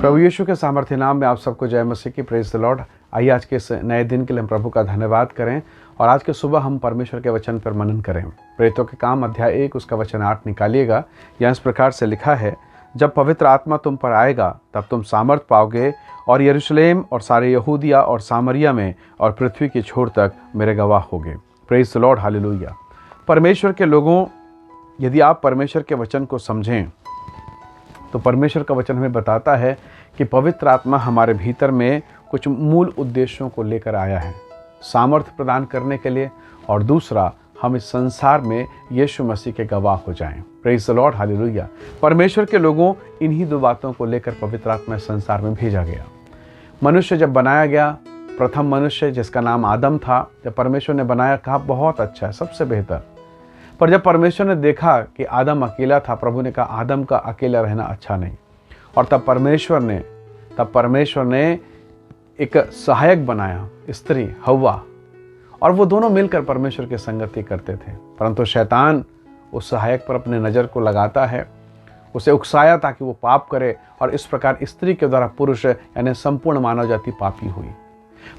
प्रभु यीशु के सामर्थ्य नाम में आप सबको जय मसीह की। Praise the Lord. आइए आज के इस नए दिन के लिए हम प्रभु का धन्यवाद करें और आज के सुबह हम परमेश्वर के वचन पर मनन करें। प्रेरितों के काम अध्याय 1 उसका वचन 8 निकालिएगा। यहाँ इस प्रकार से लिखा है, जब पवित्र आत्मा तुम पर आएगा तब तुम सामर्थ पाओगे और यरूशलेम और सारे यहूदिया और सामरिया में और पृथ्वी की छोर तक मेरे गवाह होगे। Praise the Lord, hallelujah. परमेश्वर के लोगों, यदि आप परमेश्वर के वचन को समझें तो परमेश्वर का वचन हमें बताता है कि पवित्र आत्मा हमारे भीतर में कुछ मूल उद्देश्यों को लेकर आया है, सामर्थ्य प्रदान करने के लिए, और दूसरा हम इस संसार में यीशु मसीह के गवाह हो जाएं। Praise the Lord, hallelujah. परमेश्वर के लोगों, इन्हीं दो बातों को लेकर पवित्र आत्मा इस संसार में भेजा गया। मनुष्य जब बनाया गया, प्रथम मनुष्य जिसका नाम आदम था, जब परमेश्वर ने बनाया, कहा बहुत अच्छा है, सबसे बेहतर। पर जब परमेश्वर ने देखा कि आदम अकेला था, प्रभु ने कहा आदम का अकेला रहना अच्छा नहीं, और तब परमेश्वर ने एक सहायक बनाया, स्त्री हव्वा, और वो दोनों मिलकर परमेश्वर की संगति करते थे। परंतु शैतान उस सहायक पर अपने नज़र को लगाता है, उसे उकसाया ताकि वो पाप करे, और इस प्रकार स्त्री के द्वारा पुरुष यानी संपूर्ण मानव जाति पापी हुई।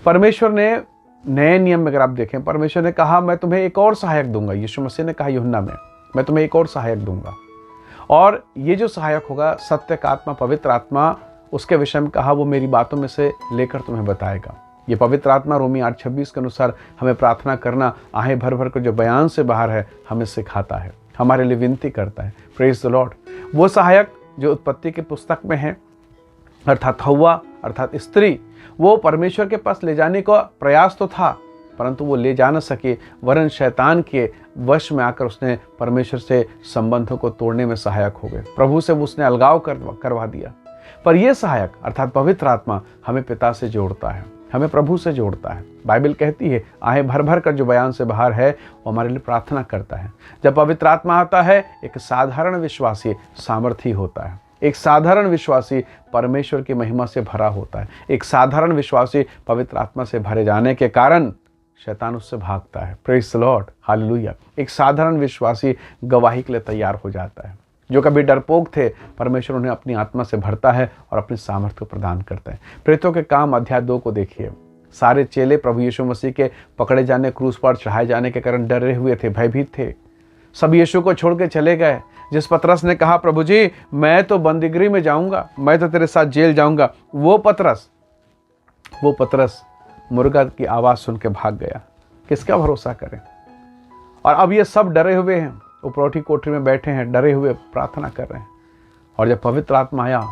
परमेश्वर ने नए नियम में अगर आप देखें, परमेश्वर ने कहा मैं तुम्हें एक और सहायक दूंगा। यीशु मसीह ने कहा यूहन्ना में, मैं तुम्हें एक और सहायक दूंगा, और ये जो सहायक होगा सत्य का आत्मा, पवित्र आत्मा, उसके विषय में कहा वो मेरी बातों में से लेकर तुम्हें बताएगा। ये पवित्र आत्मा रोमी 8:26 के अनुसार हमें प्रार्थना करना, आहें भर भर कर जो बयान से बाहर है, हमें सिखाता है, हमारे लिए विनती करता है। Praise the Lord. वो सहायक जो उत्पत्ति की पुस्तक में है, अर्थात हव्वा अर्थात स्त्री, वो परमेश्वर के पास ले जाने का प्रयास तो था, परंतु वो ले जा न सके, वरन शैतान के वश में आकर उसने परमेश्वर से संबंधों को तोड़ने में सहायक हो गए। प्रभु से उसने अलगाव करवा दिया। पर यह सहायक अर्थात पवित्र आत्मा हमें पिता से जोड़ता है, हमें प्रभु से जोड़ता है। बाइबल कहती है आहें भर भर कर जो बयान से बाहर है वो हमारे लिए प्रार्थना करता है। जब पवित्र आत्मा आता है, एक साधारण विश्वासी सामर्थी होता है, एक साधारण विश्वासी परमेश्वर की महिमा से भरा होता है, एक साधारण विश्वासी पवित्र आत्मा से भरे जाने के कारण शैतान उससे भागता है। Praise the Lord, hallelujah. एक साधारण विश्वासी गवाही के लिए तैयार हो जाता है। जो कभी डरपोक थे, परमेश्वर उन्हें अपनी आत्मा से भरता है और अपनी सामर्थ्य को प्रदान करता है। प्रेरितों के काम अध्याय 2 को देखिए। सारे चेले प्रभु यीशु मसीह के पकड़े जाने, क्रूस पर चढ़ाए जाने के कारण डरे हुए थे, भयभीत थे। सब यीशु को छोड़ के चले गए। जिस पतरस ने कहा प्रभु जी मैं तो बंदीगृह में जाऊंगा, मैं तो तेरे साथ जेल जाऊंगा, वो पतरस मुर्गा की आवाज़ सुन के भाग गया। किसका भरोसा करें? और अब ये सब डरे हुए हैं, उपरौठी कोठरी में बैठे हैं, डरे हुए प्रार्थना कर रहे हैं। और जब पवित्र आत्मा आया,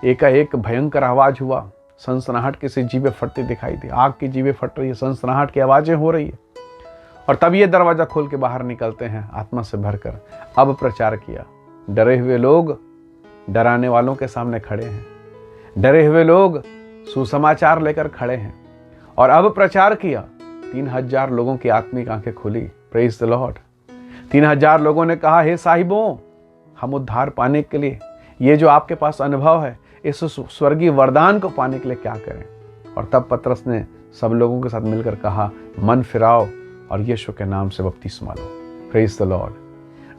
एकाएक भयंकर आवाज़ हुआ, सनसनाहट किसी जीवे फटती दिखाई दी, आग की जीवे फट रही है, सनसनाहट की आवाज़ें हो रही है। और तब ये दरवाज़ा खोल के बाहर निकलते हैं आत्मा से भरकर। अब प्रचार किया। डरे हुए लोग डराने वालों के सामने खड़े हैं, डरे हुए लोग सुसमाचार लेकर खड़े हैं, और अब प्रचार किया। 3000 लोगों की आत्मिक आंखें खुली। Praise the Lord. 3000 लोगों ने कहा हे साहिबों, हम उद्धार पाने के लिए, ये जो आपके पास अनुभव है, इस स्वर्गीय वरदान को पाने के लिए क्या करें? और तब पतरस ने सब लोगों के साथ मिलकर कहा मन फिराओ और यीशु के नाम से बपतिस्मा लो। Praise the Lord.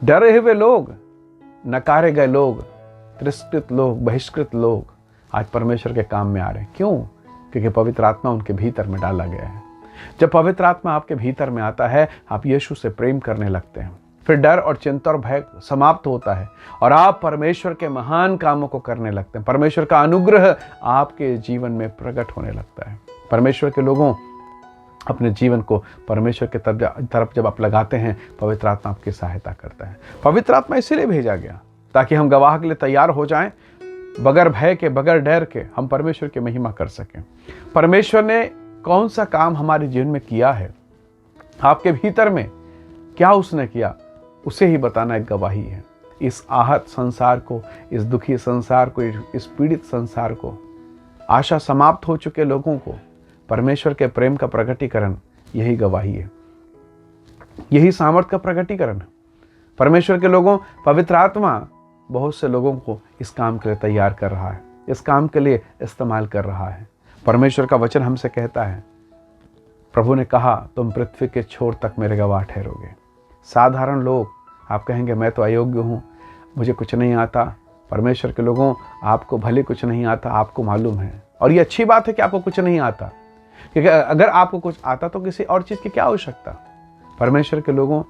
डरे हुए लोग, नकारे गए लोग, तिरस्कृत लोग, बहिष्कृत लोग आज परमेश्वर के काम में आ रहे हैं। क्यों? क्योंकि पवित्र आत्मा उनके भीतर में डाला गया है। जब पवित्र आत्मा आपके भीतर में आता है, आप यीशु से प्रेम करने लगते हैं। फिर डर और चिंता और भय समाप्त होता है और आप परमेश्वर के महान कामों को करने लगते हैं। परमेश्वर का अनुग्रह आपके जीवन में प्रकट होने लगता है। परमेश्वर के लोगों, अपने जीवन को परमेश्वर के तरफ जब आप लगाते हैं, पवित्र आत्मा आपकी सहायता करता है। पवित्र आत्मा इसीलिए भेजा गया ताकि हम गवाह के लिए तैयार हो जाएं, बगैर भय के, बगैर डर के हम परमेश्वर की महिमा कर सकें। परमेश्वर ने कौन सा काम हमारे जीवन में किया है, आपके भीतर में क्या उसने किया, उसे ही बताना एक गवाही है। इस आहत संसार को, इस दुखी संसार को, इस पीड़ित संसार को, आशा समाप्त हो चुके लोगों को परमेश्वर के प्रेम का प्रकटीकरण, यही गवाही है, यही सामर्थ्य का प्रकटीकरण है। परमेश्वर के लोगों, पवित्र आत्मा बहुत से लोगों को इस काम के लिए तैयार कर रहा है, इस काम के लिए इस्तेमाल कर रहा है। परमेश्वर का वचन हमसे कहता है, प्रभु ने कहा तुम पृथ्वी के छोर तक मेरे गवाह ठहरोगे। साधारण लोग, आप कहेंगे मैं तो अयोग्य हूँ, मुझे कुछ नहीं आता, परमेश्वर के लोगों, आपको भले कुछ नहीं आता, आपको मालूम है, और ये अच्छी बात है कि आपको कुछ नहीं आता, क्योंकि अगर आपको कुछ आता तो किसी और चीज़ की क्या आवश्यकता। परमेश्वर के लोगों,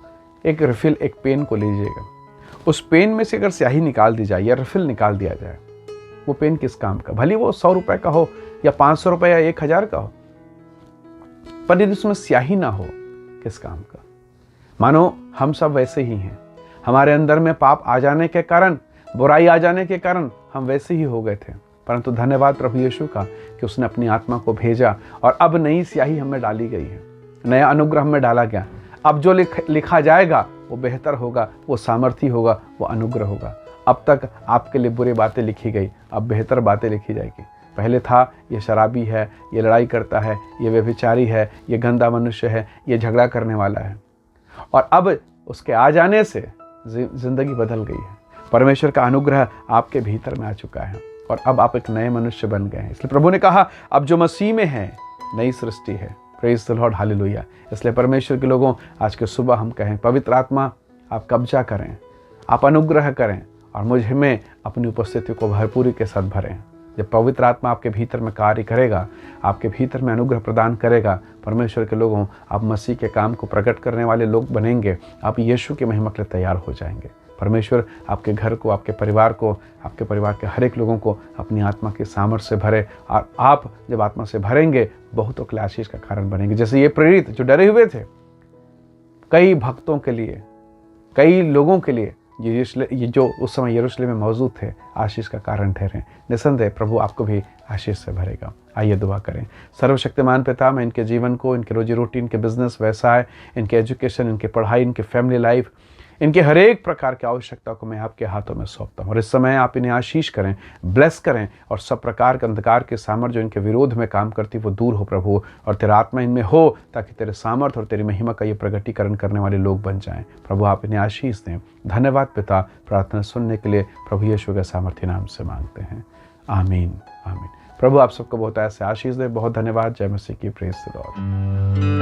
एक रिफिल, एक पेन को लीजिएगा, उस पेन में से अगर स्याही निकाल दी जाए या रिफिल निकाल दिया जाए, वो पेन किस काम का, भले वो 100 रुपए का हो या 500 रुपए या 1000 का हो, पर यदि उसमें स्याही ना हो, किस काम का। मानो हम सब वैसे ही हैं, हमारे अंदर में पाप आ जाने के कारण, बुराई आ जाने के कारण हम वैसे ही हो गए थे, परंतु धन्यवाद प्रभु यीशु का कि उसने अपनी आत्मा को भेजा और अब नई स्याही हमें डाली गई है, नया अनुग्रह में डाला गया। अब जो लिखा जाएगा वो बेहतर होगा, वो सामर्थी होगा, वो अनुग्रह होगा। अब तक आपके लिए बुरी बातें लिखी गई, अब बेहतर बातें लिखी जाएगी। पहले था ये शराबी है, ये लड़ाई करता है, ये व्यभिचारी है, ये गंदा मनुष्य है, ये झगड़ा करने वाला है, और अब उसके आ जाने से जिंदगी बदल गई है। परमेश्वर का अनुग्रह आपके भीतर में आ चुका है और अब आप एक नए मनुष्य बन गए हैं। इसलिए प्रभु ने कहा, अब जो मसीह में है नई सृष्टि है। Praise the Lord, hallelujah. इसलिए परमेश्वर के लोगों, आज के सुबह हम कहें, पवित्र आत्मा आप कब्जा करें, आप अनुग्रह करें और मुझ में अपनी उपस्थिति को भरपूरी के साथ भरें। जब पवित्र आत्मा आपके भीतर में कार्य करेगा, आपके भीतर में अनुग्रह प्रदान करेगा, परमेश्वर के लोगों, आप मसीह के काम को प्रकट करने वाले लोग बनेंगे, आप यीशु की महिमा के लिए तैयार हो जाएंगे। परमेश्वर आपके घर को, आपके परिवार को, आपके परिवार के हर एक लोगों को अपनी आत्मा के सामर्थ्य से भरे, और आप जब आत्मा से भरेंगे बहुतों के लिए आशीष का कारण बनेंगे। जैसे ये प्रेरित जो डरे हुए थे, कई भक्तों के लिए, कई लोगों के लिए ये जो उस समय यरूशलेम में मौजूद थे, आशीष का कारण ठहरे। निसंदेह प्रभु आपको भी आशीष से भरेगा। आइए दुआ करें। सर्वशक्तिमान पिता, मैं इनके जीवन को, इनके रोजी रोटी, इनके बिजनेस, व्यवसाय, इनके एजुकेशन, इनके पढ़ाई, इनके फैमिली लाइफ, इनके हर एक प्रकार की आवश्यकता को मैं आपके हाथों में सौंपता हूँ। और इस समय आप इन्हें आशीष करें, ब्लेस करें, और सब प्रकार के अंधकार के सामर्थ्य जो इनके विरोध में काम करती वो दूर हो प्रभु, और तेरा आत्मा इनमें हो, ताकि तेरे सामर्थ्य और तेरी महिमा का ये प्रगटीकरण करने वाले लोग बन जाएं। प्रभु आप इन्हें आशीष दें। धन्यवाद पिता, प्रार्थना सुनने के लिए प्रभु यीशु के सामर्थ्य नाम से मांगते हैं, आमीन आमीन। प्रभु आप सबको बहुत ऐसे आशीष दे। बहुत धन्यवाद। जय मसीह की। Praise the Lord.